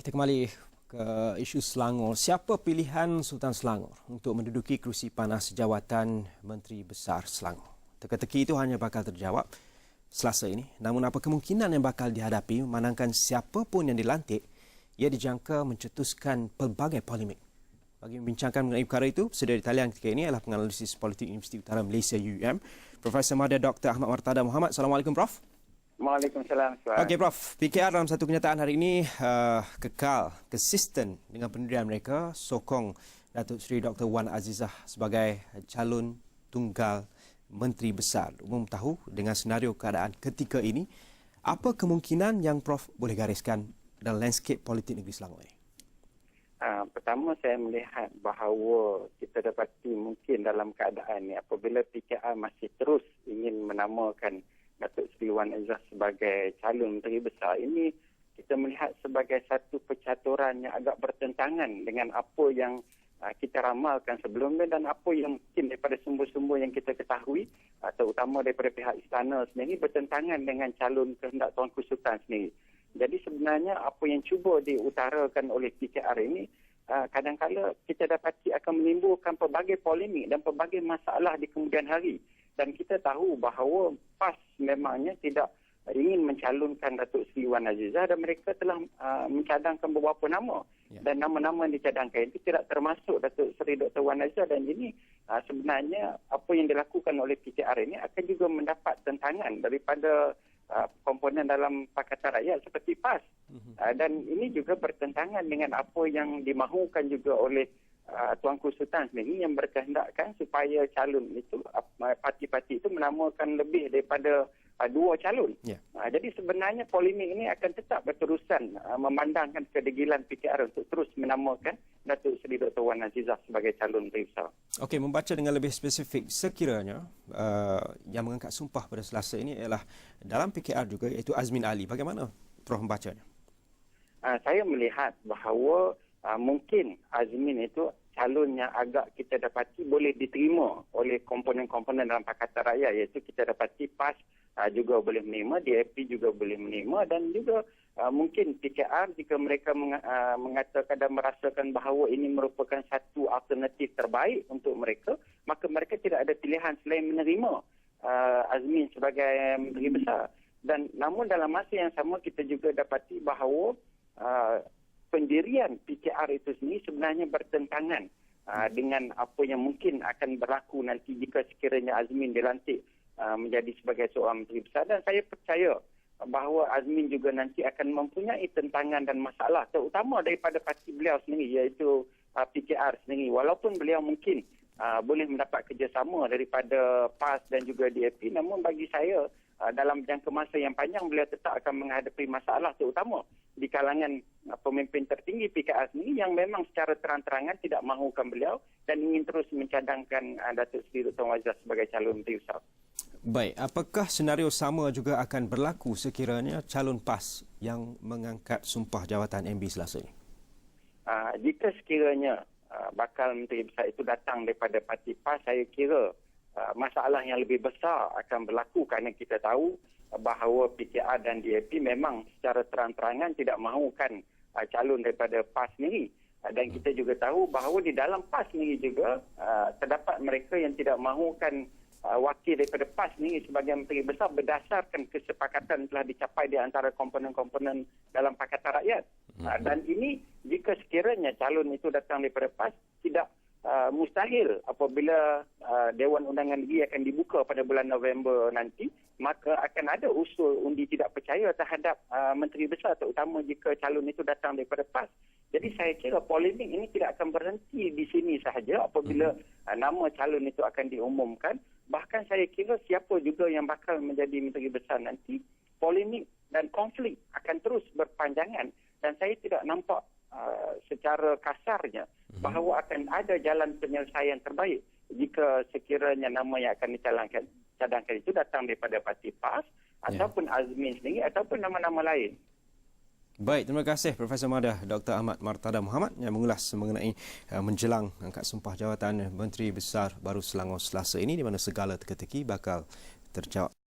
Kita kembali ke isu Selangor. Siapa pilihan Sultan Selangor untuk menduduki kerusi panas jawatan Menteri Besar Selangor? Teka-teki itu hanya bakal terjawab Selasa ini. Namun apa kemungkinan yang bakal dihadapi memandangkan siapa pun yang dilantik, ia dijangka mencetuskan pelbagai polemik. Bagi membincangkan mengenai perkara itu, bersedia di talian ketika ini adalah penganalisis politik Universiti Utara Malaysia UUM, Profesor Madya Dr. Ahmad Martada Muhammad. Assalamualaikum, Prof. Waalaikumsalam. Okey, Prof. PKR dalam satu kenyataan hari ini kekal, konsisten dengan pendirian mereka, sokong Datuk Seri Dr. Wan Azizah sebagai calon tunggal Menteri Besar. Umum tahu dengan senario keadaan ketika ini, apa kemungkinan yang Prof boleh gariskan dalam landscape politik negeri Selangor ini? Pertama, saya melihat bahawa kita dapati mungkin dalam keadaan ini apabila PKR masih terus ingin menamakan Datuk Seri Wan Azizah sebagai calon Menteri Besar, ini kita melihat sebagai satu percaturan yang agak bertentangan dengan apa yang kita ramalkan sebelumnya dan apa yang mungkin daripada sumber-sumber yang kita ketahui, terutama daripada pihak istana sendiri, bertentangan dengan calon kehendak Tuanku Sultan sendiri. Jadi sebenarnya apa yang cuba diutarakan oleh PKR ini kadang-kadang kita dapati akan menimbulkan pelbagai polemik dan pelbagai masalah di kemudian hari. Dan kita tahu bahawa PAS memangnya tidak ingin mencalonkan Datuk Seri Wan Azizah dan mereka telah mencadangkan beberapa nama. Dan nama-nama yang dicadangkan itu tidak termasuk Datuk Seri Dr. Wan Azizah, dan ini sebenarnya apa yang dilakukan oleh PKR ini akan juga mendapat tentangan daripada komponen dalam Pakatan Rakyat seperti PAS. Dan ini juga bertentangan dengan apa yang dimahukan juga oleh Tuanku Sultan sendiri yang berkehendakkan supaya calon itu, parti-parti itu menamakan lebih daripada dua calon. Jadi sebenarnya polemik ini akan tetap berterusan memandangkan kedegilan PKR untuk terus menamakan Datuk Seri Dr. Wan Azizah sebagai calon Menteri Besar. Okey, membaca dengan lebih spesifik, sekiranya yang mengangkat sumpah pada Selasa ini ialah dalam PKR juga, iaitu Azmin Ali. Bagaimana Prof membacanya? Saya melihat bahawa mungkin Azmin itu calon yang agak kita dapati boleh diterima oleh komponen-komponen dalam Pakatan Rakyat, iaitu kita dapati PAS juga boleh menerima, DAP juga boleh menerima, dan juga mungkin PKR jika mereka mengatakan dan merasakan bahawa ini merupakan satu alternatif terbaik untuk mereka, maka mereka tidak ada pilihan selain menerima Azmin sebagai Menteri Besar. Dan namun dalam masa yang sama kita juga dapati bahawa pendirian PKR itu sendiri sebenarnya bertentangan dengan apa yang mungkin akan berlaku nanti jika sekiranya Azmin dilantik menjadi sebagai seorang Menteri Besar. Dan saya percaya bahawa Azmin juga nanti akan mempunyai tentangan dan masalah, terutama daripada parti beliau sendiri, iaitu PKR sendiri. Walaupun beliau mungkin boleh mendapat kerjasama daripada PAS dan juga DAP, namun bagi saya dalam jangka masa yang panjang beliau tetap akan menghadapi masalah, terutama di kalangan pemimpin tertinggi PKR sendiri yang memang secara terang-terangan tidak mahukan beliau dan ingin terus mencadangkan Datuk Seri Dr. Wan Azizah sebagai calon Menteri Besar. Baik, apakah senario sama juga akan berlaku sekiranya calon PAS yang mengangkat sumpah jawatan MB Selasa ini? Jika sekiranya bakal Menteri Besar itu datang daripada parti PAS, saya kira masalah yang lebih besar akan berlaku kerana kita tahu bahawa PKR dan DAP memang secara terang-terangan tidak mahukan calon daripada PAS sendiri. Dan kita juga tahu bahawa di dalam PAS sendiri juga terdapat mereka yang tidak mahukan wakil daripada PAS ni sebagai Menteri Besar berdasarkan kesepakatan telah dicapai di antara komponen-komponen dalam Pakatan Rakyat. Dan ini jika sekiranya calon itu datang daripada PAS, tidak mustahil apabila Dewan Undangan Negeri akan dibuka pada bulan November nanti, maka akan ada usul undi tidak percaya terhadap Menteri Besar, terutama jika calon itu datang daripada PAS. Jadi saya kira polemik ini tidak akan berhenti di sini sahaja apabila nama calon itu akan diumumkan. Bahkan saya kira siapa juga yang bakal menjadi Menteri Besar nanti, polemik dan konflik akan terus berpanjangan. Dan saya tidak nampak secara kasarnya bahawa akan ada jalan penyelesaian terbaik jika sekiranya nama yang akan cadangkan itu datang daripada parti PAS ataupun Azmin sendiri ataupun nama-nama lain. Baik, terima kasih Profesor Madya Dr. Ahmad Martada Muhammad yang mengulas mengenai menjelang angkat sumpah jawatan Menteri Besar baru Selangor Selasa ini, di mana segala teka-teki bakal terjawab.